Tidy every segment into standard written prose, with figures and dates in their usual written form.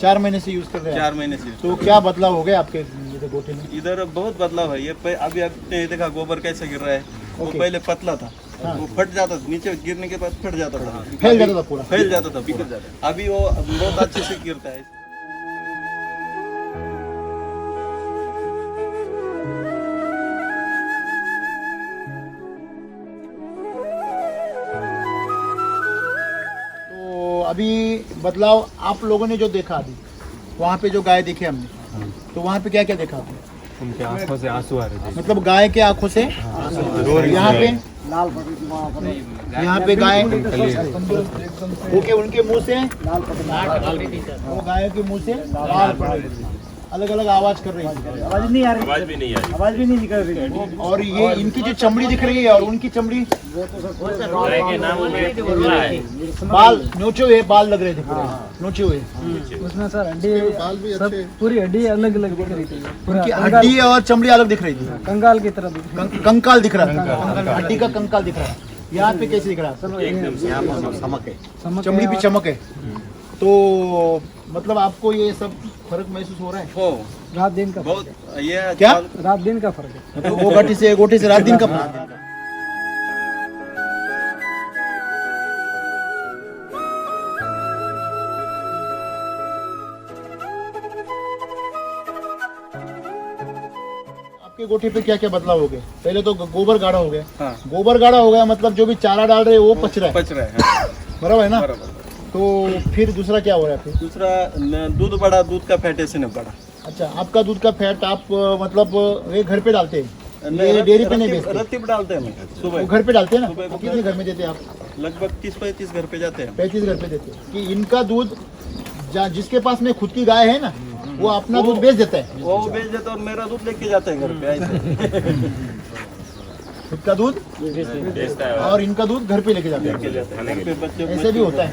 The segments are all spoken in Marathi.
4 महीने से यूज कर रहे हैं 4 महीने से। तो क्या बदलाव हो गया आपके ये गोटे में? इधर बहुत बदलाव है। ये अभी आपने देखा गोबर कैसे गिर रहा है। वो ओके। पहले पतला था, हाँ। वो फट जाता था, नीचे गिरने के बाद फट जाता था, फैल जाता था पूरा। फैल जाता था, बिखर जाता। अभी वो बहुत अच्छे से गिरता है। तो अभी बदलाव आप लोगों ने जो देखा अभी वहाँ पे जो गाय देखे हमने, तो वहाँ पे क्या क्या देखा आपने? उनके आंखों से आंसू आ रहे थे। मतलब गाय के आंखों से यहाँ पे गाय ओके उनके मुंह से वो गाय के मुंह से लाल पड़ रही थी, अलग अलग आवाज कर रही थी, आवाज नहीं आ रही, आवाज भी नहीं आ रही, आवाज भी नहीं निकल रही। और ये इनकी जो चमड़ी दिख रही है और उनकी चमड़ी गाय के नाम में खुला है। बाल नोचे हुए बाल लग रहे थे पूरे नोचे हुए। उसमें सर हड्डी सब पूरी हड्डी अलग अलग दिख रही थी, उनकी हड्डी और चमड़ी अलग दिख रही थी, कंगाल की तरह दिख रही कंकाल दिख रहा है, हड्डी का कंकाल दिख रहा है। यहाँ पे कैसे दिख रहा है? चमड़ी पे चमक है। तो मतलब आपको ये सब फर्क महसूस हो रहा है? हो रात दिन का बहुत ये क्या? रात दिन का फर्क है। मतलब वो गोटे से रात दिन का फर्क है। आपके गोटे पे क्या क्या बदलाव हो गए? पहले तो गोबर गाढ़ा हो गया। हाँ। गोबर गाढ़ा हो गया मतलब जो भी चारा डाल रहे हैं वो पच रहा है, पच रहा है। हाँ, बराबर है ना? बराबर। तो फिर दूसरा क्या हो रहा है फिर? दूसरा दूध बढ़ा, दूध का फैट ऐसे नहीं बढ़ा। अच्छा, आपका दूध का फैट आप मतलब ये घर पे डालते हैं? ये डेयरी पे नहीं बेचते? रत्ती डालते हैं हम वो सुबह। घर पे डालते हैं ना? सुबह को कितने घर में देते हैं आप? लगभग 30-35 घर पे जाते हैं। 35 घर पे देते हैं। कि इनका दूध जिसके पास में खुद की गाय है ना वो अपना दूध बेच देता है, वो बेच देता और मेरा दूध लेके जाते हैं घर पे ऐसे। खुद का दूध बेचता है और इनका दूध घर पे लेके जाते हैं। लेके जाते हैं घर पे बच्चे। ऐसे भी होता है,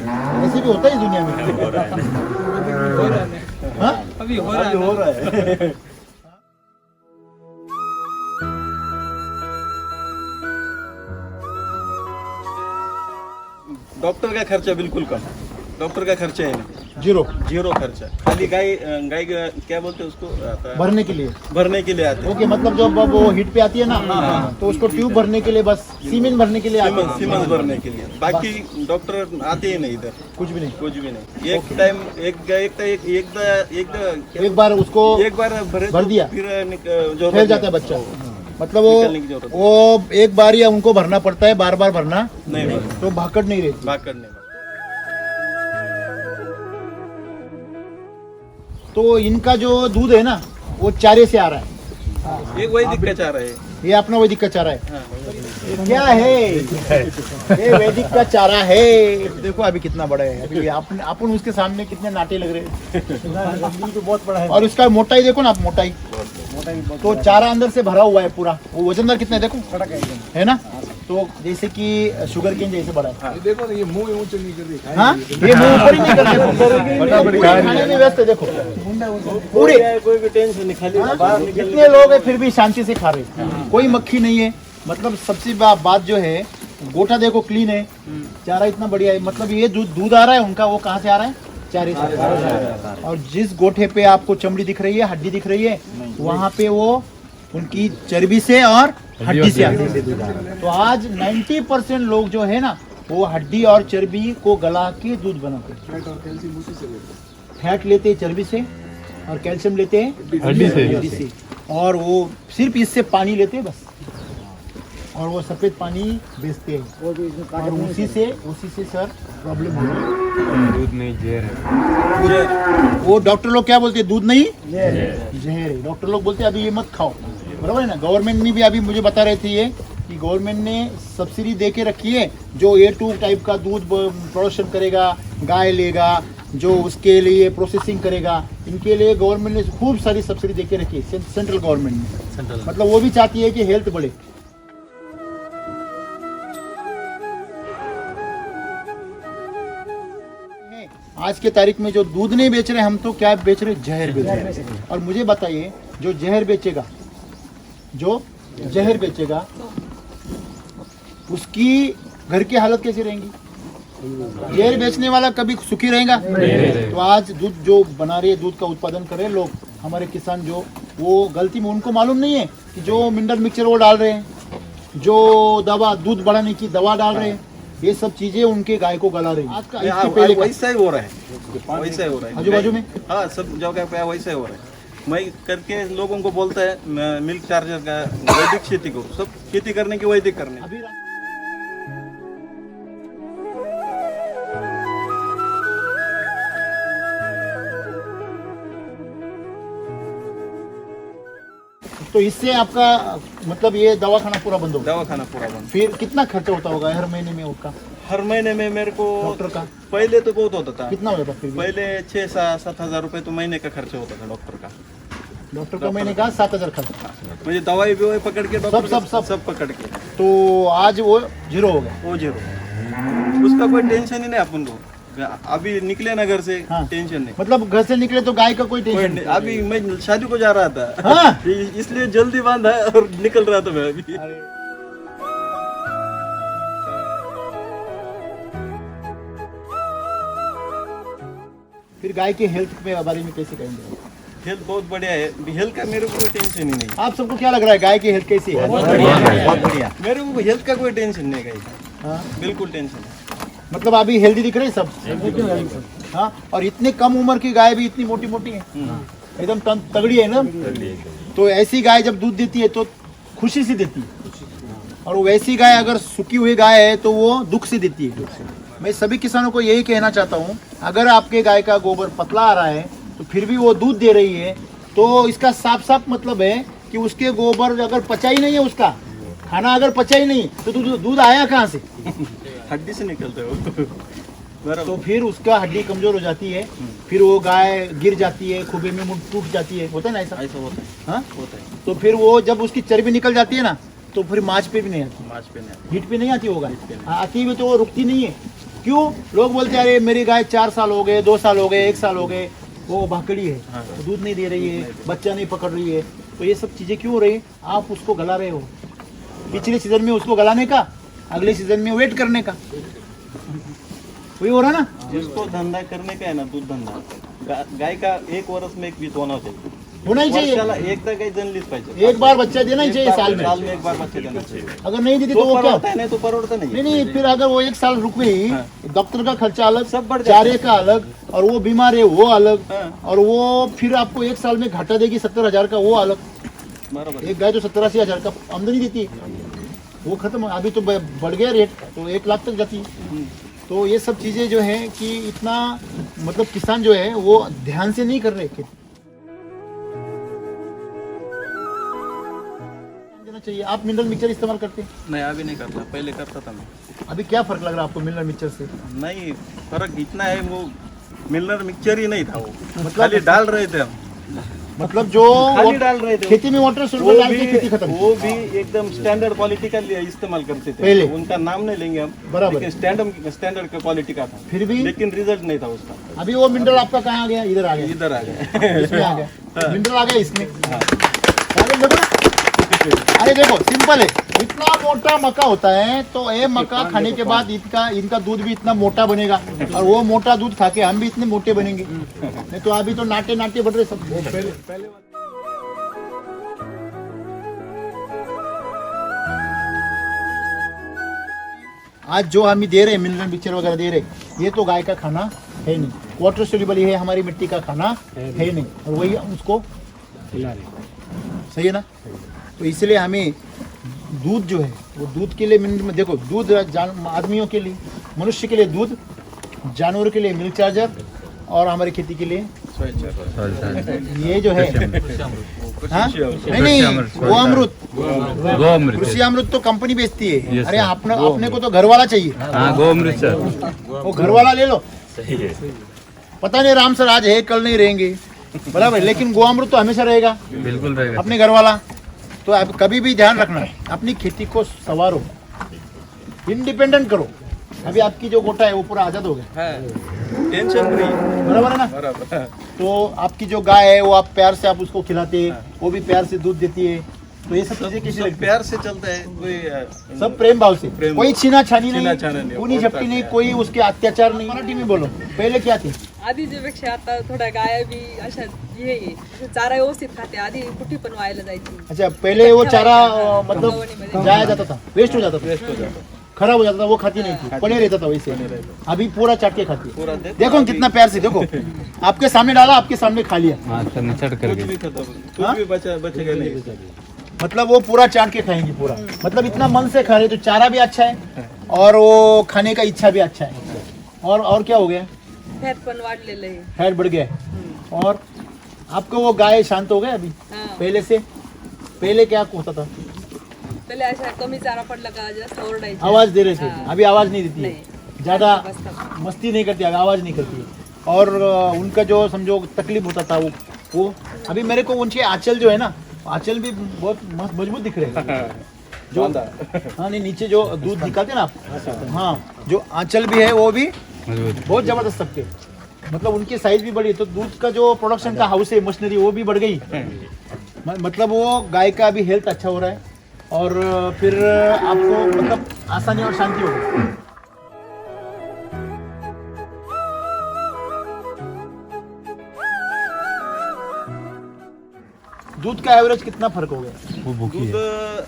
ऐसे भी होता है इस दुनिया में। हो रहा है। हाँ? अभी हो अभी हो रहा है। डॉक्टर का खर्चा बिल्कुल कम, डॉक्टर का खर्चा है नहीं, जीरो खर्चा। खाली गाय क्या बोलते हैं उसको भरने के लिए। भरने के लिए आते हैं। ओके, मतलब जब वो हिट पे आती है ना तो उसको ट्यूब भरने के लिए, बस सीमेंट भरने के लिए आते हैं। सीमेंट भरने के लिए, बाकी डॉक्टर आते ही नहीं इधर, कुछ भी नहीं। कुछ भी नहीं। एक टाइम एक बार उसको एक बार भर दिया फिर फैल जाता है बच्चा। मतलब निकालने की जरूरत वो एक बार या उनको भरना पड़ता है, बार बार भरना नहीं भरना, तो भाकड़ नहीं रहती। भाग करने में। तो इनका जो दूध है ना वो चारे से आ रहा है, एक वही दिक्कत आ रहा है। ये अपना वैदिक का चारा है। हाँ। ये क्या है? ये वैदिक का चारा है। देखो अभी कितना बड़ा है, अभी अपन उसके सामने कितने नाटे लग रहे हैं। तो बहुत बड़ा है। और उसका मोटाई देखो ना आप, मोटाई तो चारा अंदर से भरा हुआ है पूरा। वो वजनदार कितना है देखो, है ना? तो जैसे कि शुगर केन जैसे बड़ा है। देखो ये मुंह ऊंचे नहीं कर रही। हाँ, ये मुंह ऊपर ही नहीं करते, खाने में व्यस्त है। देखो पूरे कोई भी टेंशन नहीं, खाली बाहर निकल। कितने लोग हैं फिर भी शांति से खा रहे हैं, कोई मक्खी नहीं है। मतलब सबसे बात जो है, गोटा देखो क्लीन है, चारा इतना बढ़िया है। मतलब ये दूध आ रहा है उनका, वो कहाँ से आ रहा है? चारे से। और जिस गोठे पे आपको चमड़ी दिख रही है, हड्डी दिख रही है, वहाँ पे वो उनकी चर्बी से और हड्डी से आती है। तो आज 90% लोग जो है ना वो हड्डी और चर्बी को गला के दूध बनाते हैं। फैट लेते हैं चर्बी से और कैल्शियम लेते हैं हड्डी से। और वो सिर्फ इससे पानी लेते हैं बस, और वो सफेद पानी बेचते हैं। और उसी से सर प्रॉब्लम हो रही है। दूध नहीं जहर है। वो डॉक्टर लोग क्या बोलते हैं? दूध नहीं जहर है। डॉक्टर लोग बोलते हैं अभी ये मत खाओ, बराबर है ना? गवर्नमेंट ने भी अभी मुझे बता रहे थे ये कि गवर्नमेंट ने सब्सिडी दे के रखी है, जो A2 टाइप का दूध प्रोडक्शन करेगा, गाय लेगा, जो उसके लिए प्रोसेसिंग करेगा, इनके लिए गवर्नमेंट ने खूब सारी सब्सिडी दे के रखी है, सेंट्रल गवर्नमेंट ने। मतलब वो भी चाहती है कि हेल्थ बढ़े। आज के तारीख में जो दूध नहीं बेच रहे हम, तो क्या बेच रहे? जहर बेच रहे हैं। और मुझे बताइए, जो जहर बेचेगा उसकी घर की हालत कैसी रहेंगी? जहर बेचने वाला कभी सुखी रहेगा? तो आज दूध जो बना रहे, दूध का उत्पादन कर रहे लोग, हमारे किसान जो, वो गलती में उनको मालूम नहीं है कि जो मिनरल मिक्सचर वो डाल रहे हैं, जो दवा दूध बढ़ाने की दवा डाल रहे हैं, ये सब चीजें उनके गाय को गला रही है। आज का इसके पहले का वैसा ही हो रहा है, वैसा ही हो रहा है आजू बाजू में। हाँ, सब जगह पे वैसा ही हो रहा है। मैं करके लोगों को बोलता है मिल्क चार्जर का वैदिक खेती को, सब खेती करने की वैदिक करने। अभी तो इससे आपका मतलब ये दवा खाना पूरा बंद होगा? दवा खाना पूरा बंद। फिर कितना खर्चा होता होगा हर महीने में उसका? हर महीने में मेरे को डॉक्टर का पहले तो बहुत होता था, कितना हो जाता फिर भी? पहले 6-7 हजार रुपए तो महीने का खर्चा होता था डॉक्टर का। डॉक्टर का महीने का 7,000 खर्चा। मुझे दवाई भी पकड़ के डॉक्टर सब पकड़ के, तो आज वो जीरो हो गया। वो जीरो, उसका कोई टेंशन ही नहीं अपन को। अभी निकले ना घर से, हाँ। टेंशन नहीं। मतलब घर से निकले तो गाय का कोई कोई टेंशन नहीं। अभी मैं शादी को जा रहा था, हाँ? इसलिए जल्दी बांधा और निकल रहा था मैं अभी। फिर गाय के हेल्थ के बारे में कैसे कहेंगे? हेल्थ बहुत बढ़िया है, हेल्थ का मेरे को कोई टेंशन ही नहीं। आप सबको क्या लग रहा है गाय की हेल्थ कैसी है? बहुत बढ़िया। मेरे को हेल्थ का कोई टेंशन नहीं है, हाँ? बिल्कुल टेंशन नहीं। मतलब अभी हेल्दी दिख रहे हैं सब? हाँ। और इतने कम उम्र की गाय भी इतनी मोटी मोटी है, एकदम तगड़ी है ना? तो ऐसी गाय जब दूध देती है तो खुशी से देती है, और वैसी गाय अगर सूखी हुई गाय है तो वो दुख से देती है। मैं सभी किसानों को यही कहना चाहता हूँ, अगर आपके गाय का गोबर पतला आ रहा है तो फिर भी वो दूध दे रही है, तो इसका साफ साफ मतलब है कि उसके गोबर अगर पचा ही नहीं है, उसका खाना अगर पचा ही नहीं, तो दूध आया कहाँ से? हड्डी से निकलते हो। तो फिर उसका हड्डी कमजोर हो जाती है, फिर वो गाय गिर जाती है, खुबे में मुंह टूट जाती है, होता है ना ऐसा? ऐसा होता है, हाँ? होता है। तो फिर वो जब उसकी चर्बी निकल जाती है ना, तो फिर मांस पे भी नहीं आती, मांस पे नहीं। हीट पे नहीं आती होगा, आती हुई तो वो रुकती नहीं है। क्यों? लोग बोलते हैं अरे मेरी गाय 4 साल हो गए, 2 साल हो गए, 1 साल हो गए, वो भाकड़ी है, वो दूध नहीं दे रही है, बच्चा नहीं पकड़ रही है, तो ये सब चीजें क्यों हो रही है? आप उसको गला रहे हो। पिछले सीजन में उसको गलाने का, अगले सीजन में वेट करने का, वही हो रहा ना? जिसको धंधा करने का है ना, दूध धंदा, गाय का 1 वर्ष में एक बीत होना चाहिए, होना ही चाहिए। वर्षाला एकदा गाय जन्मलीच पाहिजे। एक बार बच्चा देना ही चाहिए साल में। साल में 1 बार बच्चा देना चाहिए। अगर नहीं देती तो तो वो क्या? परवड़ता है, नहीं तो परवड़ता नहीं। नहीं, फिर अगर वो 1 साल रुक गई, डॉक्टर का खर्चा अलग, सब बढ़ जाता है। चारे का अलग, और वो बीमार है वो अलग, हाँ। और वो फिर आपको 1 साल में घाटा देगी 70,000 का, वो अलग। बराबर। एक गाय तो 70-80 हजार का आमदनी देती है, वो खत्म। अभी तो बढ़ गया रेट, तो 1 लाख तक जाती है। तो ये सब चीजें जो है कि इतना मतलब किसान जो है वो ध्यान से नहीं कर रहे खेती। देना चाहिए। आप मिनरल मिक्सचर इस्तेमाल करते हैं? नहीं, अभी नहीं करता, पहले करता था मैं। अभी क्या फर्क लग रहा है आपको मिनरल मिक्सचर से? नहीं, फर्क इतना है, वो मिनरल मिक्सचर ही नहीं था, वो मतलब- खाली डाल रहे थे हम, मतलब जो खाली डाल रहे थे। खेती में वाटर सोल्यूशन वो डाल के खेती खत्म। वो भी एकदम स्टैंडर्ड क्वालिटी का इस्तेमाल करते थे पहले। उनका नाम नहीं लेंगे हम, बराबर। लेकिन स्टैंडर्ड का क्वालिटी का था, फिर भी लेकिन रिजल्ट नहीं था उसका। अभी वो मिनरल आपका कहाँ आ गया? इधर आ गया, इधर आ गया। इसमें आ गया, मिनरल आ गया इसमें। अरे देखो ना, अरे देखो सिंपल है, इतना मोटा मक्का होता है, तो ये मक्का खाने के बाद इनका दूध भी इतना मोटा बनेगा, और वो मोटा दूध खा के हम भी इतने मोटे बनेंगे। नहीं तो अभी तो नाटे नाटे बढ़ रहे सब। पहले आज जो हम दे रहे हैं मिनरल मिक्सचर वगैरह दे रहे, ये तो गाय का खाना है नहीं, वाटर सोल्यूबल है, हमारी मिट्टी का खाना है नहीं, और वही हम उसको खिला रहे। सही है ना? तो इसलिए हमें दूध जो है वो दूध के लिए मिनरल, देखो दूध आदमियों के लिए, मनुष्य के लिए दूध, जानवरों के लिए मिल्क चार्जर, और हमारी खेती के लिए ये जो है हाँ? नहीं वो अमृत, कृषि अमृत तो कंपनी बेचती है। अरे अपने को तो घर वाला चाहिए। गो अमृत सर, वो घर वाला ले लो। पता नहीं राम सर आज है कल नहीं रहेंगे, बराबर, लेकिन गो अमृत तो हमेशा रहेगा, बिल्कुल रहेगा अपने घर वाला। तो आप कभी भी ध्यान रखना, अपनी खेती को संवारो, इंडिपेंडेंट करो। अभी आपकी जो गोटा है वो पूरा आजाद हो गया, टेंशन फ्री, बराबर है ना? बराबर। तो आपकी जो गाय है वो आप प्यार से आप उसको खिलाते हैं, वो भी प्यार से दूध देती है, तो ये सब चीजें कैसी सब लगती है? प्यार से चलता है कोई सब प्रेम भाव से, प्रेम कोई भाव। छीना छानी नहीं, छीना-छानी नहीं, कोणी और झपटी नाही, कोई उसके अत्याचार नाही. मराठी में बोलो, पहले क्या थी? आधीच्यापेक्षा आता थोड्या गाया बी अशा हे आहे. चारा व्यवस्थित खाते. आधी कुठे पण व्हायला जायची. अच्छा, पहले वो चारा मतलब कंपनी जाया जाता था, वेस्ट हो जाता था, वेस्ट हो जाता खराब हो जाता था, वो खाती नहीं थी, पड़े रहता था वैसे. अभी पूरा चाट के खाती है. पूरा देखो ना कितना प्यार से, देखो आपके सामने डाला, आपके सामने खा लिया. कुछ भी खत्म कुछ भी बचेगा नहीं. मतलब वो पूरा चाट के खाएंगी पूरा. मतलब इतना मन से खा रहे, तो चारा भी अच्छा है और वो खाने का इच्छा भी अच्छा है. और क्या हो गया? फॅट पण वाढलेलं आहे. फैट बढ़ गया है. और आपको वो गाय शांत हो गए अभी हा. पहले से? पहले क्या होता था? पहिले अशा कमी चारा पडला का जास्त ओरडायची. आवाज दे रहे थे, हाँ. अभी आवाज नहीं देती है, नहीं. ज्यादा बसतात. मस्ती नहीं करती, आवाज नहीं करती है. और उनका जो समझो तकलीफ होता था वो अभी मेरे को उनके आंचल जो है ना, आंचल भी बहुत मजबूत दिख रहे हैं. जो हाँ नहीं, नीचे जो दूध निकालते ना आप, हाँ, जो आंचल भी है वो भी बहुत जबरदस्त सकते. मतलब उनकी साइज भी बढ़ी, तो दूध का जो प्रोडक्शन का हाउस है, मशीनरी, वो भी बढ़ गई. मतलब वो गाय का भी हेल्थ अच्छा हो रहा है और फिर आपको मतलब आसानी और शांति होगी. दूध का एवरेज कितना फर्क हो गया? दूध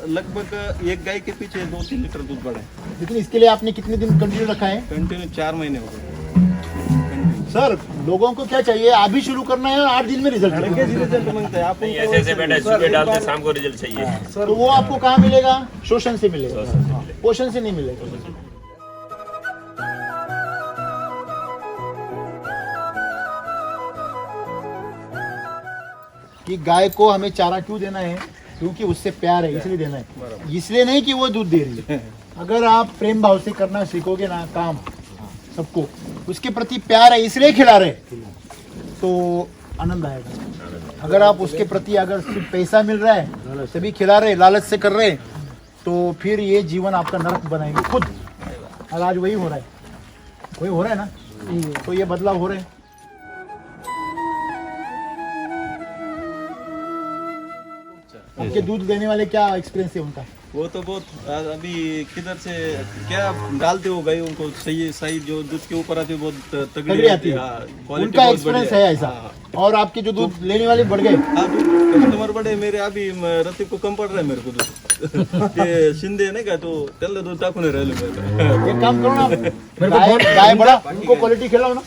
लगभग एक गाय के पीछे 2-3 लीटर दूध बढ़ा है. लेकिन इसके लिए आपने कितने दिन कंटिन्यू रखा है? कंटिन्यू 4 महीने हो गए. सर, लोगों को क्या चाहिए? अभी शुरू करना है और 8 दिन में रिजल्ट. रिजल्ट मांगता है आप. नहीं ऐसे ऐसे बेटा सुबह डालते शाम को रिजल्ट चाहिए. तो वो आपको कहाँ मिलेगा? शोषण से मिलेगा, पोषण से नहीं मिलेगा. कि गाय को हमें चारा क्यों देना है? क्योंकि उससे प्यार है, इसलिए देना है. इसलिए नहीं कि वो दूध दे रही है. अगर आप प्रेम भाव से करना सीखोगे ना काम, सबको उसके प्रति प्यार है इसलिए खिला रहे, तो आनंद आएगा. अगर आप उसके प्रति अगर सिर्फ पैसा मिल रहा है तभी खिला रहे, लालच से कर रहे, तो फिर ये जीवन आपका नरक बनाएंगे खुद. और आज वही हो रहा है, वही हो रहा है ना, तो ये बदलाव हो रहे हैं. आपके दूध देने वाले क्या एक्सपीरियंस है उनका? वो तो बहुत अभी किधर से क्या डालते हो गाय उनको सही सही जो दूध के ऊपर आती है बहुत तगड़ी आती है. उनका एक्सपीरियंस है ऐसा. और आपके जो दूध लेने वाले बढ़ गए. कस्टमर बड़े मेरे अभी रतीब को कम पड़ रहा है मेरे को दूध. ते शिंदे नाही का तो त्याला दूध टाकून राहिलो. एक काम करो ना, गाय बड़ा, उनको क्वालिटी खिलाओ ना,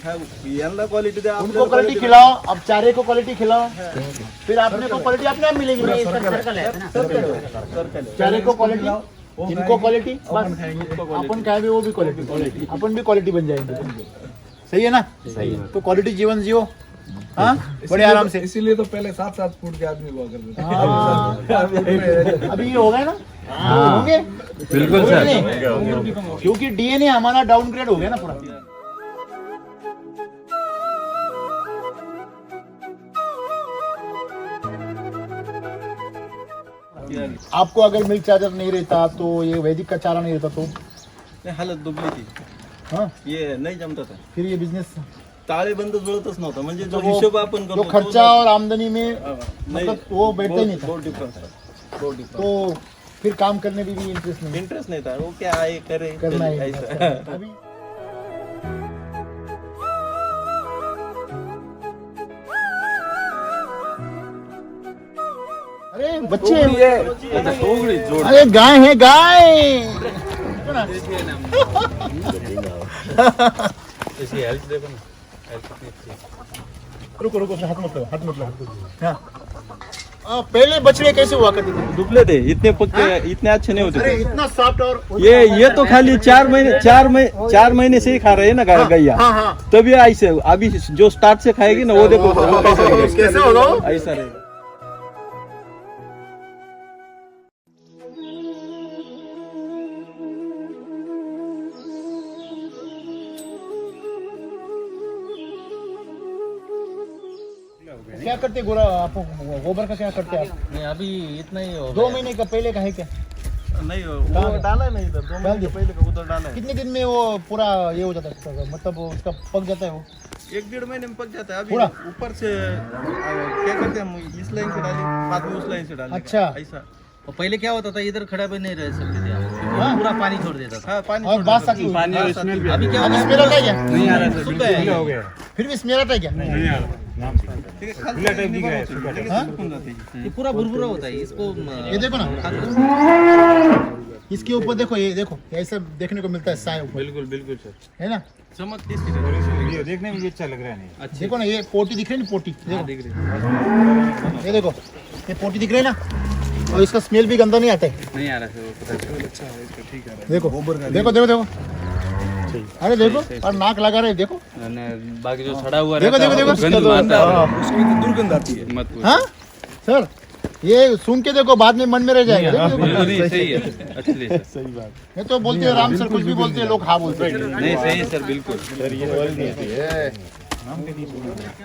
यांना क्वालिटी द्या. उनको क्वालिटी खिलाओ, अब चारे को क्वालिटी खिलाओ, फिर आपने को क्वालिटी अपने आप मिलेगी. चारे को क्वालिटी, इनको क्वालिटी, बस अपन खाए वो भी क्वालिटी, अपन भी क्वालिटी बन जाएंगे. सही है ना? सही है. तो क्वालिटी जीवन जियो, हाँ, बड़े आराम से. इसीलिए तो पहले 7-7 फुट के आदमी हुआ करते थे. हाँ, अभी ये हो गए ना? होंगे बिल्कुल सर, क्योंकि डीएनए हमारा डाउनग्रेड हो गया ना पूरा. आपको अगर मिल्क चार्जर नहीं रहता तो ये वैदिक का चारा नहीं रहता तो हालत दुबली थी. हाँ, ये नाही जमता था. फिर ये बिझनेस ताळेबंद जुळतच नव्हता. म्हणजे जो वो- हिशोब आपण जो करतो खर्चा और आमदनी में नाही, मतलब वो बैठता ही नहीं था, बहुत डिफरेंस था. बहुत डिफरेंस. तो फिर काम करने में भी इंटरेस्ट नहीं. इंटरेस्ट नहीं था. वो क्या आहे करे करना चले, है ऐसा. अभी. अरे बच्चे, अरे गाय है गाय. इसकी हेल्थ देखो ना. रुको रुको, हाथ मत लगाओ, हाथ मत लगाओ. हाँ. पहले बछड़े कैसे हुआ करते थे? दुबले थे. इतने पक्के इतने अच्छे नहीं होते अरे थे. इतना सॉफ्ट और ये तो खाली 4 महीने से ही खा रहे हैं ना गैया. हाँ हाँ. तभी ऐसे अभी जो स्टार्ट से खाएगी ना वो देखो वो कैसा रहेगा. कैसे होगा वो? ऐसा रहेगा. क्या करते गोरा, आप गोबर का क्या करते आप? नहीं अभी इतना ही हो 2 महीने का पहले का है क्या? नहीं वो डाला है नहीं इधर. 2 महीने पहले का उधर डाला है. कितने दिन में वो पूरा ये हो जाता है, मतलब उसका पक जाता है वो? 1-1.5 महीने में पक जाता है. अभी पूरा? ऊपर से क्या करते हैं हम इस लाइन से डाली बाद में उस लाइन से डालेंगे. अच्छा. ऐसा और पहले क्या होता था, इधर खड़ा भी नहीं रह सकते थे आप, पूरा पानी छोड़ देता था। हाँ पानी और बात साकी अभी क्या स्मेल आता है क्या? नहीं आ रहा सर, हो गया फिर भी स्मेल आता है क्या? ये पूरा भुरभुरा होता है इसको। ये देखो ना, इसके ऊपर देखो, ये देखो ऐसा देखने को मिलता है साय ऊपर, बिल्कुल बिल्कुल सर। है ना? चमक ये देखने में भी अच्छा लग रहा है। अच्छी देखो ना, ये पोटी दिख रही है ना, पोटी देखो, दिख रही ये देखो, ये पोटी दिख रही है ना, और इसका स्मेल भी गंदा नहीं आता है। नहीं आ रहा सर, वो पता चला। देखो देखो देखो देखो, अरे देखो, और नाक लगा रहे, देखो बाकी जो सड़ा हुआ देखो देखो देखो, गंद मारता है, उसकी दुर्गंध आती है। मत पूछ। हाँ सर, ये सुन के देखो, बाद में मन में रह जाएगा। देखो, देखो। नहीं सही है, अच्छी है सर। ये तो बोलते हैं राम सर, कुछ भी बोलते हैं लोग, हाँ बोलते हैं। नहीं सही है सर, बिल्कुल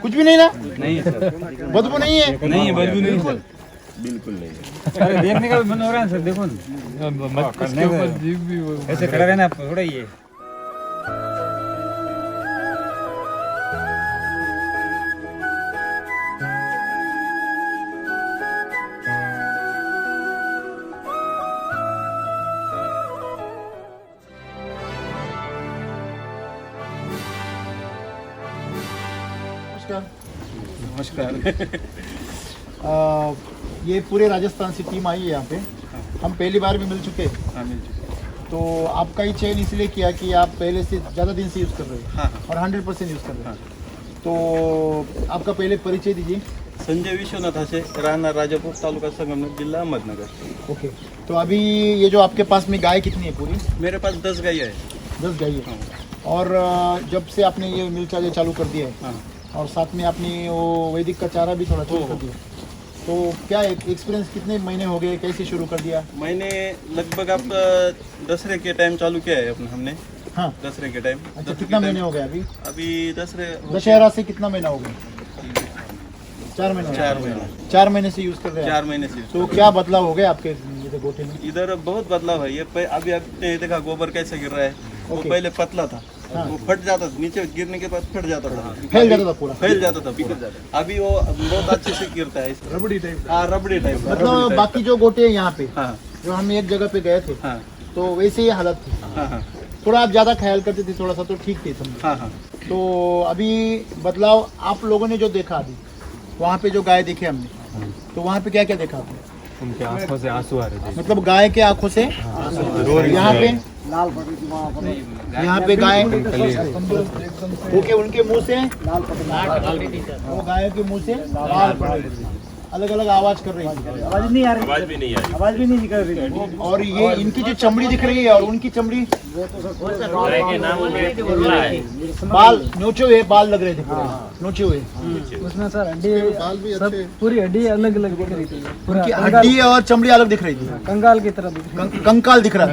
कुछ भी नहीं ना, नहीं है सर, बदबू नहीं है। नहीं है बदबू नहीं सर। अरे देखने का भी मन हो रहा है सर, देखो ना इसके ऊपर जीभ भी ऐसे खड़ा रहना थोड़ा ही है। नमस्कार। ये पूरे राजस्थान से टीम आई है यहाँ पे, हम पहली बार भी मिल चुके हैं। हाँ मिल चुके। तो आपका ही चयन इसलिए किया कि आप पहले से ज़्यादा दिन से यूज़ कर रहे हो, हाँ और 100% यूज़ कर रहे हो। तो आपका पहले परिचय दीजिए। संजय विश्वनाथ हसे, राहणार राजापूर, तालुका संगमनेर, जिला अहमदनगर। ओके, तो अभी ये जो आपके पास में गाय कितनी है पूरी? मेरे पास 10 गाय है। 10 गाय है। और जब से आपने ये मिल चार्जर चालू कर दिया है, हाँ। और साथ में आपने वो वैदिक का चारा भी थोड़ा चालू कर दिया, तो क्या एक्सपीरियंस, कितने महीने हो गए, कैसे शुरू कर दिया? मैंने लगभग आप दसरे के टाइम चालू किया है अपना हमने, हाँ, दसरे के टाइम। अच्छा, कितना महीने हो गए अभी? अभी दशहरा से कितना महीना हो गया? 4 महीने। 4 महीने। 4 महीने से यूज कर रहे हैं 4 महीने से। तो क्या बदलाव हो गया आपके ये गोटे में? इधर बहुत बदलाव है। ये अभी आपने देखा गोबर कैसे गिर रहा है, वो ओके। पहले पतला था, हाँ। वो फट जाता था, नीचे गिरने के बाद फट जाता था, फैल जाता था पूरा। फैल जाता था पूरा। अभी वो बहुत अच्छे से गिरता है, रबड़ी टाइप। हाँ रबड़ी टाइप। मतलब बाकी जो गोटे हैं यहाँ पे, हाँ जो हम एक जगह पे गए थे, हाँ तो वैसे ही हालत थी। हाँ हाँ थोड़ा आप ज्यादा ख्याल करते थे, थोड़ा सा तो ठीक थे समझो। हाँ हाँ। तो अभी बदलाव आप लोगों ने जो देखा, अभी वहाँ पे जो गाय देखे हमने, तो वहाँ पे क्या क्या देखा आपने? उनके आंखों से आंसू आ रहे थे। मतलब गाय के आंखों से यहाँ पे, यहाँ पे गाय, ओके, उनके मुंह से वो गाय के मुंह से लाल पड़ रही थी, अलग अलग आवाज कर रही थी, आवाज नहीं आ रही, आवाज भी नहीं आ रही। आवाज भी नहीं निकल रही थी। और ये इनकी जो चमड़ी दिख रही है और उनकी चमड़ी, गाय के नाम में पुतला है। बाल नोचे हुए बाल लग रहे थे पूरे, नोचे हुए। उसमें सर हड्डी सब पूरी हड्डी अलग अलग दिख रही थी, पूरा उनकी हड्डी और चमड़ी अलग दिख रही थी, कंगाल की तरह दिख रही कंकाल दिख रहा था,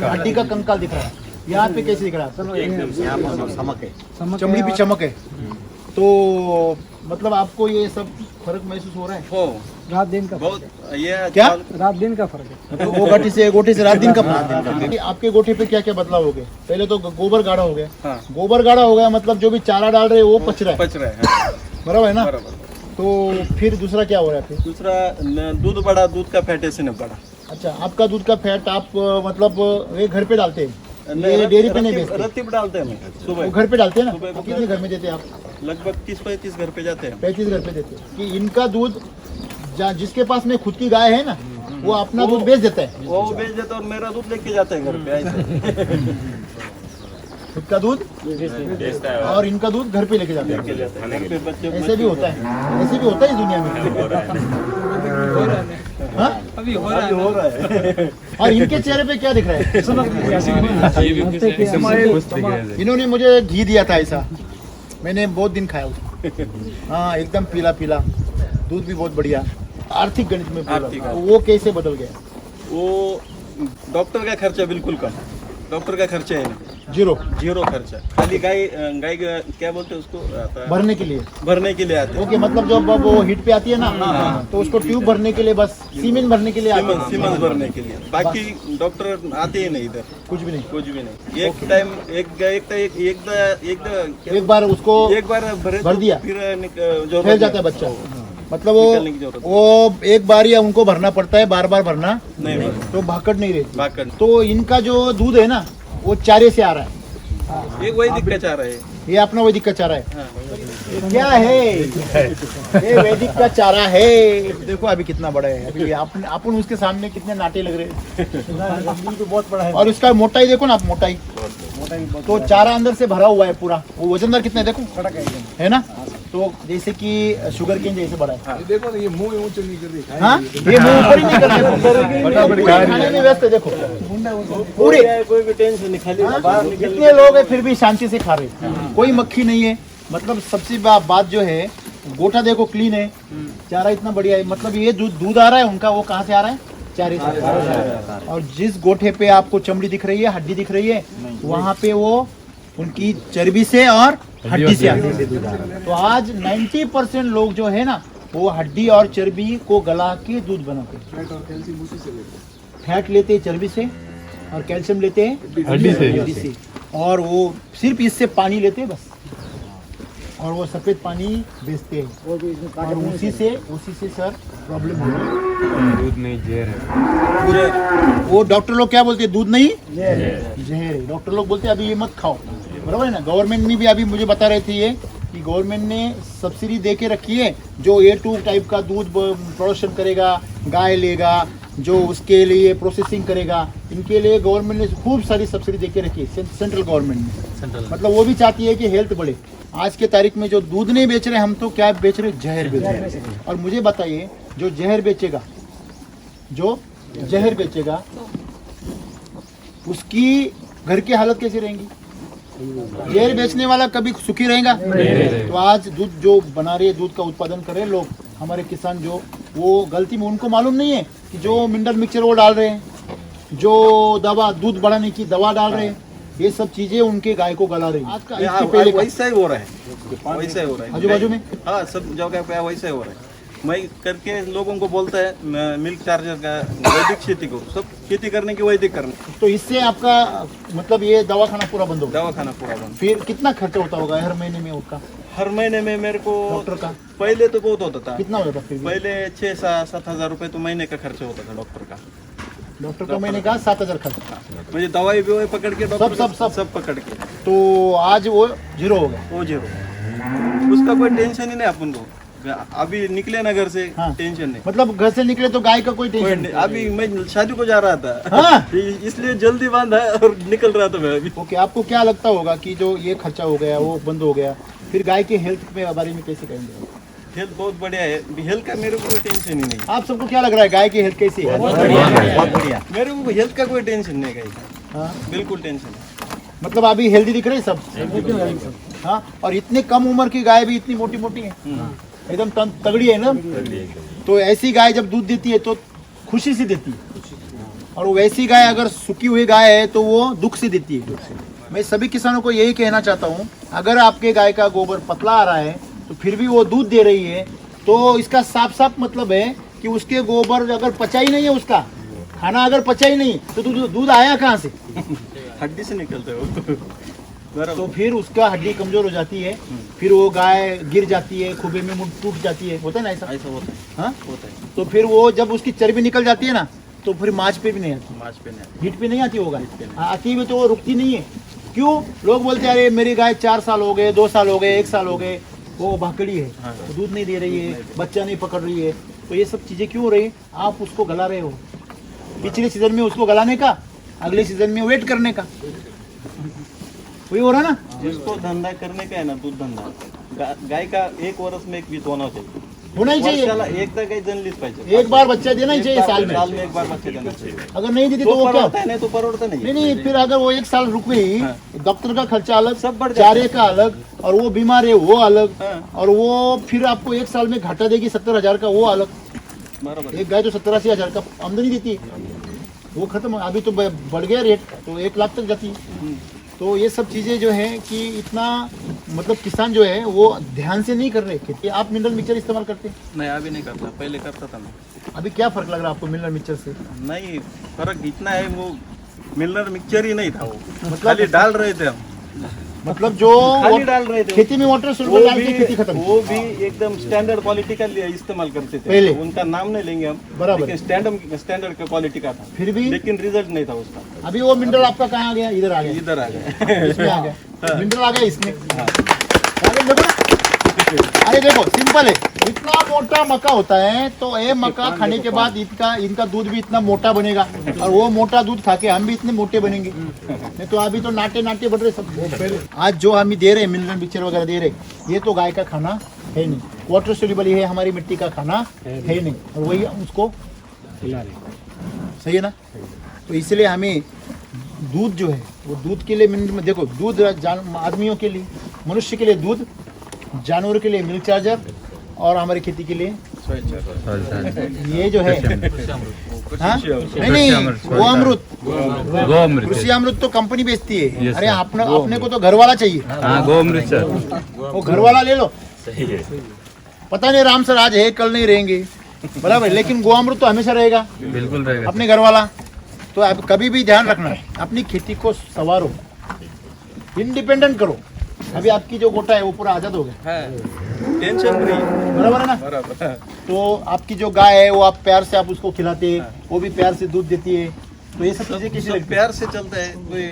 हड्डी का कंकाल दिख रहा है। यहाँ पे कैसे दिख रहा है? यहाँ पर चमक है, चमक चमड़ी पे है। चमक है। तो मतलब आपको ये सब फर्क महसूस हो रहा है? हो रात दिन का बहुत ये क्या? रात दिन का फर्क है। मतलब वो गोटे से रात दिन का फर्क। आपके गोटे पे क्या क्या बदलाव हो गए? पहले तो गोबर गाढ़ा हो गया, हाँ गोबर गाढ़ा हो गया, मतलब जो भी चारा डाल रहे हैं वो पच रहा है, पच रहा है। बराबर है ना? बराबर। तो फिर दूसरा क्या हो रहा है फिर? दूसरा दूध बढ़ा, दूध का फैट ऐसे न बढ़ा। अच्छा, आपका दूध का फैट आप मतलब ये घर पे डालते हैं, ये डेयरी पे नहीं बेचते? रत्ती डालते हैं हम वो सुबह, घर पे डालते हैं ना? सुबह को कितने घर में देते हैं आप? लगभग 30-35 घर पे जाते हैं। 35 घर पे देते हैं। कि इनका दूध जिसके पास में खुद की गाय है ना, वो अपना दूध बेच देता है, वो बेच देता है और मेरा दूध लेके जाते हैं घर पे ऐसे। खुद का दूध, बेचता है और इनका दूध घर पे लेके जाते हैं। लेके जाते हैं घर पे बच्चे। ऐसे भी होता है, ऐसे भी होता है इस दुनिया में। हो रहा है। हाँ? अभी हो रहा है। और इनके चेहरे पे क्या दिख रहा है? इन्होंने मुझे घी दिया था ऐसा, मैंने बहुत दिन खाया उसको। हाँ, एकदम पीला पीला, दूध भी बहुत बढ़िया। आर्थिक गणित में बोला, आर्थिक। वो कैसे बदल गया? वो डॉक्टर का खर्चा बिल्कुल कम, डॉक्टर का खर्चा है नहीं, जीरो खर्चा। खाली गाय क्या बोलते हैं उसको, आता है भरने के लिए। भरने के लिए आते हैं। ओके, मतलब जब वो हिट पे आती है ना, तो उसको ट्यूब भरने के लिए, बस सीमेंट भरने के लिए आते हैं। सीमेंट भरने के लिए, बाकी डॉक्टर आते ही नहीं इधर, कुछ भी नहीं। कुछ भी नहीं। एक टाइम एक एक बार उसको बार भरे भर तो दिया, फिर जो फैल जाता है बच्चा। मतलब निकालने की जरूरत वो एक बार ही उनको भरना पड़ता है, बार बार भरना नहीं नहीं तो भाकड़ नहीं रहती। बाकड़ तो इनका जो दूध है ना वो चारे से आ रहा है, ये वही दिक्कत चाह रहा है। ये अपना वैदिक का चारा है। हाँ। ये क्या है? ये वैदिक का चारा है। देखो अभी कितना बड़ा है, अभी अपन उसके सामने कितने नाटे लग रहे हैं। तो बहुत बड़ा है और इसका मोटाई देखो ना आप, मोटाई तो चारा अंदर से भरा हुआ है पूरा। वो वजनदार कितना है देखो, है ना। तो जैसे कि शुगर केन जैसे बड़ा है। देखो ना, ये मुंह ऊंचे नहीं कर रही। हाँ ये मुंह ऊपर ही नहीं करते, पूरे खाने में व्यस्त है। देखो पूरे कोई भी टेंशन नहीं, खाली बाहर निकल इतने लोग हैं फिर भी शांति से खा रहे हैं, कोई मक्खी नहीं है। मतलब सबसे बात जो है, गोटा देखो क्लीन है, चारा इतना बढ़िया है। मतलब ये दूध आ रहा है उनका, वो कहाँ से आ रहा है? चारे से। और जिस गोठे पे आपको चमड़ी दिख रही है, हड्डी दिख रही है, वहाँ पे वो उनकी चर्बी से और हड्डी से आती है। तो आज 90% लोग जो है ना वो हड्डी और चर्बी को गला के दूध बनाते हैं। फैट लेते हैं चर्बी से और कैल्शियम लेते हैं हड्डी से, और वो सिर्फ इससे पानी लेते हैं बस, और वो सफेद पानी बेचते हैं और उसी से सर प्रॉब्लम हो रही है। दूध नहीं जहर है। वो डॉक्टर लोग क्या बोलते हैं? दूध नहीं जहर है। डॉक्टर लोग बोलते हैं अभी ये मत खाओ, बराबर है ना। गवर्नमेंट ने भी अभी मुझे बता रहे थे ये कि गवर्नमेंट ने सब्सिडी दे के रखी है, जो A2 टाइप का दूध प्रोडक्शन करेगा, गाय लेगा, जो उसके लिए प्रोसेसिंग करेगा, इनके लिए गवर्नमेंट ने खूब सारी सब्सिडी दे के रखी है, सेंट्रल गवर्नमेंट ने। मतलब वो भी चाहती है कि हेल्थ बढ़े। आज के तारीख में जो दूध नहीं बेच रहे हम, तो क्या बेच रहे? जहर बेच रहे हैं। और मुझे बताइए, जो जहर बेचेगा उसकी घर की हालत कैसी रहेंगी? जहर बेचने वाला कभी सुखी रहेगा? तो आज दूध जो बना रहे, दूध का उत्पादन कर रहे हैं लोग, हमारे किसान, जो वो गलती में उनको मालूम नहीं है कि जो मिनरल मिक्सचर वो डाल रहे हैं, जो दवा दूध बढ़ाने की दवा डाल रहे हैं, ये सब चीजें उनके गाय को गला रही है। आज का इसके पहले वैसा ही हो रहा है, वैसा ही हो रहा है आजू बाजू में। हाँ, सब जगह पे वैसा ही हो रहा है। मैं करके लोगों को बोलता है मिल्क चार्जर का वैदिक खेती करो, सब खेती करने की वैदिक करने। तो इससे आपका मतलब ये दवा खाना पूरा बंद हो गया। दवा खाना पूरा बंद। फिर कितना खर्चा होता होगा हर महीने में उसका? हर महीने में मेरे को डॉक्टर का पहले तो बहुत होता था। कितना होता था? फिर पहले 6-7 हज़ार रुपए तो महीने का खर्चा होता था डॉक्टर का। डॉक्टर का मैंने कहा 7,000 खर्चा। मुझे दवाई भी वही पकड़ के डॉक्टर सब पकड़ के, तो आज वो जीरो हो गया। वो जीरो। उसका कोई टेंशन ही नहीं अपन को। अभी निकले ना घर से, हाँ। टेंशन नहीं। मतलब घर से निकले तो गाय का कोई टेंशन नहीं। अभी मैं शादी को जा रहा था, हाँ। इसलिए जल्दी बांधा और निकल रहा था मैं अभी। ओके, आपको क्या लगता होगा कि जो ये खर्चा हो गया वो बंद हो गया, फिर गाय के हेल्थ के बारे में कैसे कहेंगे? हेल्थ बहुत बढ़िया है, हेल्थ का मेरे को कोई टेंशन ही नहीं। आप सबको क्या लग रहा है गाय की हेल्थ कैसी है? बहुत बढ़िया। मेरे को हेल्थ का कोई टेंशन नहीं है, हाँ, बिल्कुल टेंशन नहीं। मतलब अभी हेल्दी दिख रही है सब। हाँ, और इतने कम उम्र की गाय भी इतनी मोटी मोटी है, एकदम तगड़ी है ना। तो ऐसी गाय जब दूध देती है तो खुशी से देती है, और वैसी गाय अगर सूखी हुई गाय है तो वो दुख से देती है। मैं सभी किसानों को यही कहना चाहता हूँ, अगर आपके गाय का गोबर पतला आ रहा है तो फिर भी वो दूध दे रही है, तो इसका साफ मतलब है कि उसके गोबर अगर पचा ही नहीं है, उसका खाना अगर पचा ही नहीं, तो दूध आया कहाँ से? हड्डी से निकलते हो। तो फिर उसका हड्डी कमजोर हो जाती है, फिर वो गाय गिर जाती है, खुबे में मुंह टूट जाती है, होता है ना ऐसा? ऐसा होता है। हाँ, होता है। तो फिर वो जब उसकी चर्बी निकल जाती है ना, तो फिर मांस पे भी नहीं आती, मांस पे नहीं। हीट पे नहीं आती होगा। आती भी तो वो रुकती नहीं है। क्यों? लोग बोलते हैं अरे मेरी गाय 4 साल हो गए, 2 साल हो गए, 1 साल हो गए, वो भाकड़ी है, वो दूध नहीं दे रही है, बच्चा नहीं पकड़ रही है। तो ये सब चीजें क्यों हो रही है? आप उसको गला रहे हो। पिछले सीजन में उसको गलाने का, अगले सीजन में वेट करने का, वही हो रहा ना। जिसको धंधा करने का है ना, दूध धंदा, गाय का 1 वर्ष में 1 बीत होना चाहिए, होना ही चाहिए। वर्षाला एकदा गाय जन्मलीच पाहिजे। एक बार बच्चा देना ही चाहिए साल में। साल में 1 बार बच्चे देना चाहिए। अगर नहीं देती तो वो क्या? परवड़ता है, नहीं तो परवड़ता नहीं। नहीं, फिर अगर वो 1 साल रुक गई, डॉक्टर का खर्चा अलग, सब बढ़ जाता चारे का अलग, और वो बीमार है वो अलग, हाँ। और वो फिर आपको 1 साल में घाटा देगी 70,000 का, वो अलग। बराबर। एक गाय तो 70-80 हजार का आमदनी देती है, वो खत्म। अभी तो बढ़ गया रेट, तो 1 लाख तक जाती है। तो ये सब चीजें जो है कि इतना मतलब किसान जो है वो ध्यान से नहीं कर रहे खेती। आप मिनरल मिक्सचर इस्तेमाल करते हैं? नहीं, अभी नहीं करता, पहले करता था मैं। अभी क्या फर्क लग रहा है आपको मिनरल मिक्सचर से? नहीं, फर्क इतना है, वो मिलर मिक्सचर ही नहीं था, वो खाली डाल रहे थे हम। मतलब जो खाली डाल रहे थे खेती में वाटर वो सोल्यूबल डाल के खेती खत्म वो भी एकदम स्टैंडर्ड क्वालिटी का इस्तेमाल करते थे पहले। उनका नाम नहीं लेंगे हम बराबर। लेकिन स्टैंडर्ड का क्वालिटी का था फिर भी लेकिन रिजल्ट नहीं था उसका अभी वो मिनरल आपका कहाँ आ गया, इधर आ गया, इधर आ गए इसमें आ गया, मिनरल आ गया इसमें। आगे देखो ना, अरे देखो सिंपल है, इतना मोटा मक्का होता है तो ये मक्का खाने के बाद इनका दूध भी इतना मोटा बनेगा और वो मोटा दूध खा के हम भी इतने मोटे बनेंगे। नहीं तो अभी तो नाटे नाटे बढ़ रहे सब। आज जो हम दे रहे हैं मिनरल मिक्सचर वगैरह दे रहे, ये तो गाय का खाना है नहीं, वाटर सोल्यूबल है, हमारी मिट्टी का खाना है नहीं, और वही हम उसको खिला रहे। सही है ना? तो इसलिए हमें दूध जो है वो दूध के लिए मिनरल में देखो, दूध आदमियों के लिए, मनुष्य के लिए दूध, जानवरों के लिए मिल्क चार्जर और हमारी खेती के लिए ये जो है हाँ? नहीं वो अमृत, कृषि अमृत तो कंपनी बेचती है। अरे अपने को तो घर वाला चाहिए, गो अमृत सर, वो घर वाला ले लो। सही है। पता नहीं राम सर आज है कल नहीं रहेंगे, बराबर, लेकिन गो अमृत तो हमेशा रहेगा, बिल्कुल रहेगा। अपने घर वाला। तो आप कभी भी ध्यान रखना, अपनी खेती को संवारो, इंडिपेंडेंट करो। अभी आपकी जो गोटा है वो पूरा आजाद हो गया, टेंशन फ्री बराबर है ना? बराबर। तो आपकी जो गाय है वो आप प्यार से आप उसको खिलाते हैं, वो भी प्यार से दूध देती है। तो ये सब चीजें कैसी सब लगती है? प्यार से चलता है, कोई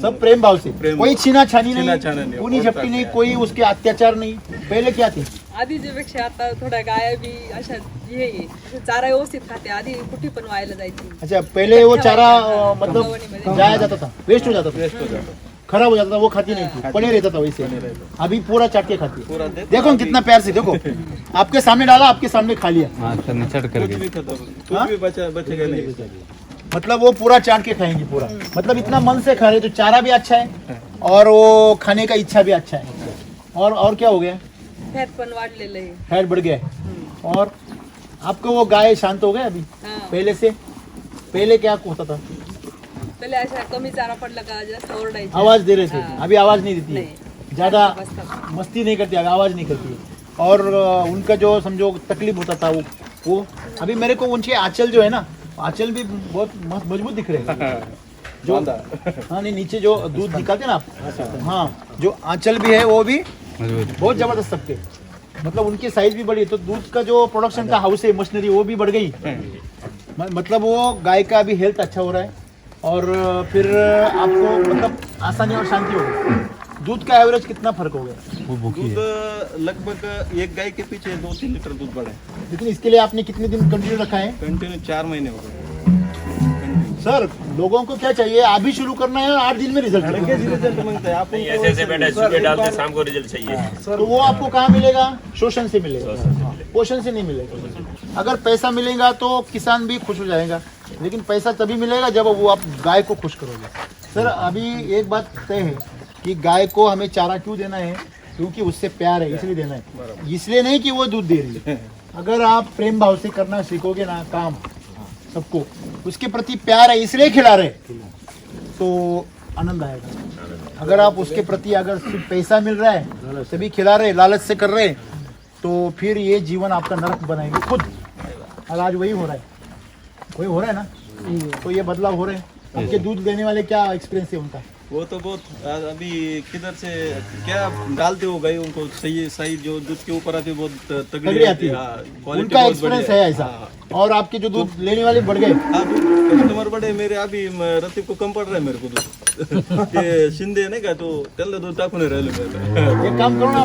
सब प्रेम भाव से, प्रेम कोई भाव। छीना छानी नहीं, छीना-छानी नहीं, कोई और झपटी नहीं, कोई उसके अत्याचार नहीं। पहले क्या थी? आधीच्यापेक्षा आता थोड्या गाया बी अशा हे आहे. अशा चारा व्यवस्थित खाते, आधी कुठे पण व्हायला जायची. अच्छा पहले वो चारा मतलब गवणीमध्ये. जाया जाता था, वेस्ट हो जाता था, वेस्ट हो जाता खराब हो जाता था, वो खाती नहीं थी, पड़े रहता था वैसे। अभी पूरा चाट के खाती है। पूरा देखो कितना प्यार से, देखो आपके सामने डाला, आपके सामने खा लिया, हाँ सर ने चढ़ कर कुछ भी खत्म, कुछ भी बचेगा नहीं। मतलब वो पूरा चाट के खाएंगी पूरा, मतलब इतना मन से खा रहे, तो चारा भी अच्छा है और वो खाने का इच्छा भी अच्छा है। और क्या हो गया? फॅट पण वाढलेलं आहे. फैट बढ़ गया है। और आपको वो गाय शांत हो गए अभी हा. पहले से? पहले क्या होता था? पहिले अशा कमी चारा पडला का जास्त ओरडायची. आवाज दे रहे थे, हाँ. अभी आवाज नहीं देती है, नहीं. ज्यादा बसतात. मस्ती नहीं करती, अभी आवाज नहीं करती है। और उनका जो समझो तकलीफ होता था वो अभी मेरे को उनके आंचल जो है ना, आंचल भी बहुत मजबूत दिख रहे हैं। जो हाँ नहीं, नीचे जो दूध निकालते ना आप, हाँ जो आंचल भी है वो भी बहुत जबरदस्त सबके, मतलब उनकी साइज भी बढ़ी, तो दूध का जो प्रोडक्शन का हाउस है, मशीनरी वो भी बढ़ गई। मतलब वो गाय का भी हेल्थ अच्छा हो रहा है और फिर आपको मतलब आसानी और शांति हो गई। दूध का एवरेज कितना फर्क हो गया? दूध लगभग एक गाय के पीछे 2-3 लीटर दूध बढ़ा है। लेकिन इसके लिए आपने कितने दिन कंटिन्यू रखा है? कंटिन्यू 4 महीने हो गए। सर लोगों को क्या चाहिए, अभी शुरू करना है, 8 दिन में रिजल्ट कैसे रिजल्ट मांगता है आप? नहीं ऐसे ऐसे बेटा सुबह डालते शाम को रिजल्ट चाहिए। तो वो आपको कहाँ मिलेगा? शोषण से मिलेगा, पोषण से नहीं मिलेगा। अगर पैसा मिलेगा तो किसान भी खुश हो जाएगा, लेकिन पैसा तभी मिलेगा जब वो आप गाय को खुश करोगे। सर अभी एक बात तय है कि गाय को हमें चारा क्यों देना है, क्योंकि उससे प्यार है इसलिए देना है, इसलिए नहीं कि वो दूध दे रही है। अगर आप प्रेम भाव से करना सीखोगे ना काम, सबको उसके प्रति प्यार है इसलिए खिला रहे, तो आनंद आएगा। अगर आप उसके प्रति अगर सिर्फ पैसा मिल रहा है तभी खिला रहे, लालच से कर रहे, तो फिर ये जीवन आपका नरक बनाएंगे खुद। और आज वही हो रहा है, वही हो रहा है ना, तो ये बदलाव हो रहे हैं। आपके दूध देने वाले क्या एक्सपीरियंस है उनका? वो तो बहुत अभी किधर से क्या डालते हो गए उनको सही जो दूध के ऊपर आती है बहुत तगड़ी आती है, उनका एक्सपीरियंस है ऐसा। और आपके जो दूध लेने वाले बढ़ गए, कस्टमर बड़े मेरे अभी रतीब को कम पड़ रहा है मेरे को दूध ते शिंदे नाही का तो त्याला दूध टाकून राहिलो एक काम करो ना,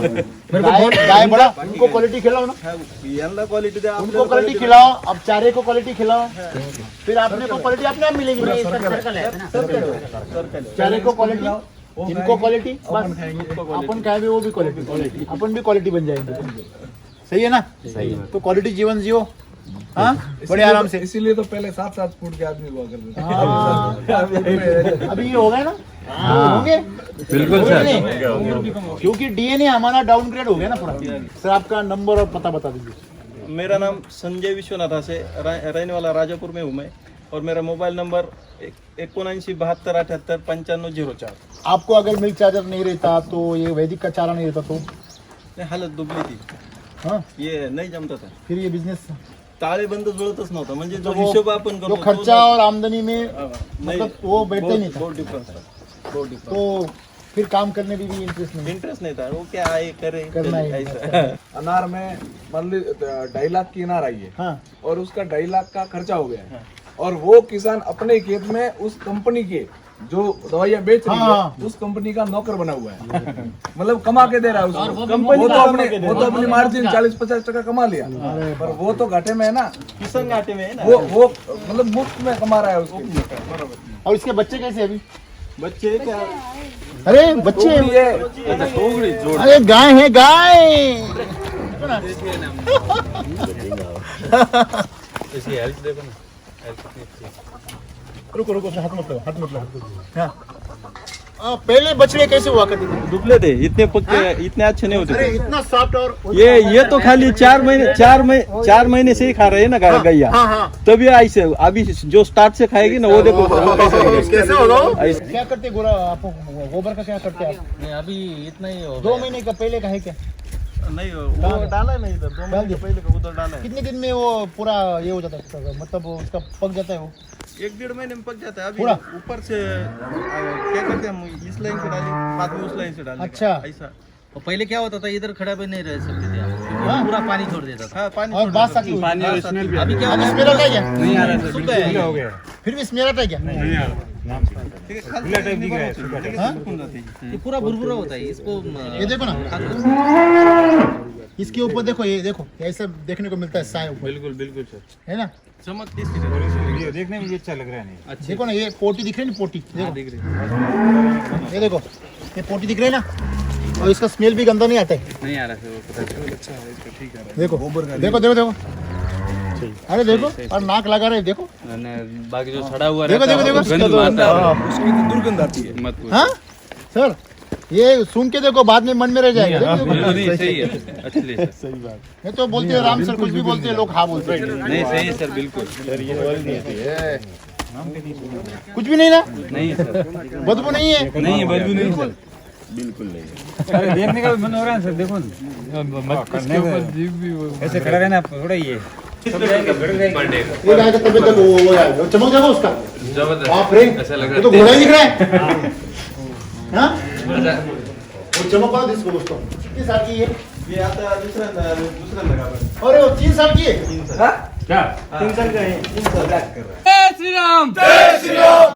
गाय बड़ा, उनको क्वालिटी खिलाओ ना, यांना क्वालिटी द्या उनको क्वालिटी खिलाओ, अब चारे को क्वालिटी खिलाओ, फिर आपने को क्वालिटी अपने आप मिलेगी। चारे को क्वालिटी, इनको क्वालिटी, अपन खाएंगे वो भी क्वालिटी, अपन भी क्वालिटी बन जाएंगे। सही है ना? सही है। तो क्वालिटी जीवन जियो, हाँ बड़े आराम से। इसीलिए तो पहले 7-7 फुट के आदमी हुआ करते थे। हाँ, अभी ये हो गए ना? होंगे बिल्कुल सर, क्योंकि डीएनए हमारा डाउनग्रेड हो गया ना पूरा। सर आपका नंबर और पता बता दीजिए। मेरा नाम संजय विश्वनाथ से रहने वाला राजापुर में हूँ मैं, और मेरा मोबाइल नंबर 7972785504। आपको अगर मिल्क चार्जर नहीं रहता तो ये वैदिक का चारा नहीं रहता तो नाही, हालत दुबली थी, हाँ ये नाही जमता था, फिर ये बिझनेस ताळेबंद जुळतच नव्हता, म्हणजे जो वो- हिशोब आपण जो करतो खर्चा और आमदनी में नाही, मतलब वो बैठते नहीं था। बहुत डिफरन्स था, बहुत डिफरन्स। तो फिर काम करने में भी इंटरेस्ट नहीं। इंटरेस्ट नहीं था, वो क्या आए करे करना चले, है। ऐसा। अनार में मान ली 2.5 लाख की अनार आई है हाँ और उसका 2.5 लाख का खर्चा हो गया है और वो किसान अपने खेत में उस कंपनी के जो दवाइयाँ बेच रही हाँ। है उस कंपनी का नौकर बना हुआ है मतलब कमा के दे रहा है उसको। वो भी कंपनी मुफ्त वो तो अपनी मार्जिन 40-50 टका कमा लिया पर वो तो घाटे में है ना। किसान घाटे में है ना। वो मतलब मुफ्त में कमा रहा है उसको। और इसके बच्चे कैसे अभी? बच्चे क्या अरे बच्चे टोकरी है। अरे गाय है गाय। इसकी हेल्थ देखो ना, हेल्थ कितनी अच्छी है। रुको रुको हाथ मत लो, हाथ मत लो। हाँ पहले बछड़े कैसे हुआ करते थे? दुबले थे, इतने पक्के इतने अच्छे नहीं होते अरे थे। इतना सॉफ्ट और ये तो खाली 4 महीने से ही खा रहे हैं ना गैया। हाँ हाँ तभी ऐसे अभी जो स्टार्ट से खाएगी ना वो देखो वो कैसे लगेगा। कैसे होगा? ऐसे। क्या करते गोरा आप गोबर का क्या करते आप? नहीं अभी इतना ही हो 2 महीने का पहले का है क्या? नहीं वो डाला नहीं इधर, 2 महीने पहले का उधर डाला है। कितने दिन में वो पूरा ये हो जाता है, मतलब उसका पक जाता है वो? 1-1.5 महीने में पक जाता है। अभी पूरा? ऊपर से क्या करते हैं हम, इस लाइन से डाली बाद में उस लाइन से डालने का। अच्छा। ऐसा। और पहले क्या होता था इधर खड़ा भी नहीं रह सकते थे आप क्योंकि पूरा पानी छोड़ देता था। हाँ पानी और छोड़ बात देता साकी हुई। पानी और स्मेल भी। अभी क्या अभी होता स्मेल आता है क्या? नहीं आ रहा सर, सुबह बिल्कुल हो गया। फिर भी स्मेल आता है क्या? नहीं आ रहा, नाम से। ठीक है, खाली खुला टाइप दिख रहा है, सुबह सुबह टाइप। हाँ? सुकून जाती है। ये पूरा भुरभुरा होता है इसको ये देखो ना, इसके ऊपर देखो, ये देखो ऐसा देखने को मिलता है साया ऊपर, बिल्कुल बिल्कुल सर, है ना? चमक किसकी रहती है? ये देखने में भी अच्छा लग रहा है। नहीं देखो ना, ये पोटी दिख रही है ना, पोटी देखो, दिख रही ये देखो, ये पोटी दिख रही है ना, और इसका स्मेल भी गंदा नहीं आता है। नहीं आ रहा सर, वो पता चला। देखो देखो देखो देखो, अरे देखो, और नाक लगा रहे, देखो बाकी जो सड़ा हुआ देखो देखो देखो, गंध आता है। उसकी तो दुर्गंध आती है। मत पूछ। हाँ सर, ये सुन के देखो, बाद में मन में रह जाएगा। देखो, देखो। नहीं सही है, असली सर। सही बात। ये तो बोलते हैं राम सर, कुछ भी बोलते हैं लोग, हाँ बोलते हैं, नहीं सही है सर, बिल्कुल कुछ भी नहीं ना, नहीं है सर, बदबू नहीं है। नहीं है, बदबू नहीं सर। बिल्कुल नहीं। अरे देखने का भी मन हो रहा है सर, देखो ना, मस्तिष्क के ऊपर जीभ भी ऐसे खड़ा रहना थोड़ा ये सब जाएंगे, भिड़ जाएंगे। ये गाय का तबीयत देखो, वो यार, वो चमक जाएगा उसका, जबरदस्त बाप रे, ऐसा लग ये रहा तो है। घोड़ा ही दिख रहा है। हाँ, वो चमक वाला जिसको उसको कितने साल की है? ये आता दूसरा लगा पर। अरे वो 3 साल की है। क्या 3 साल का है, 3 साल कर रहा है। जय श्री राम।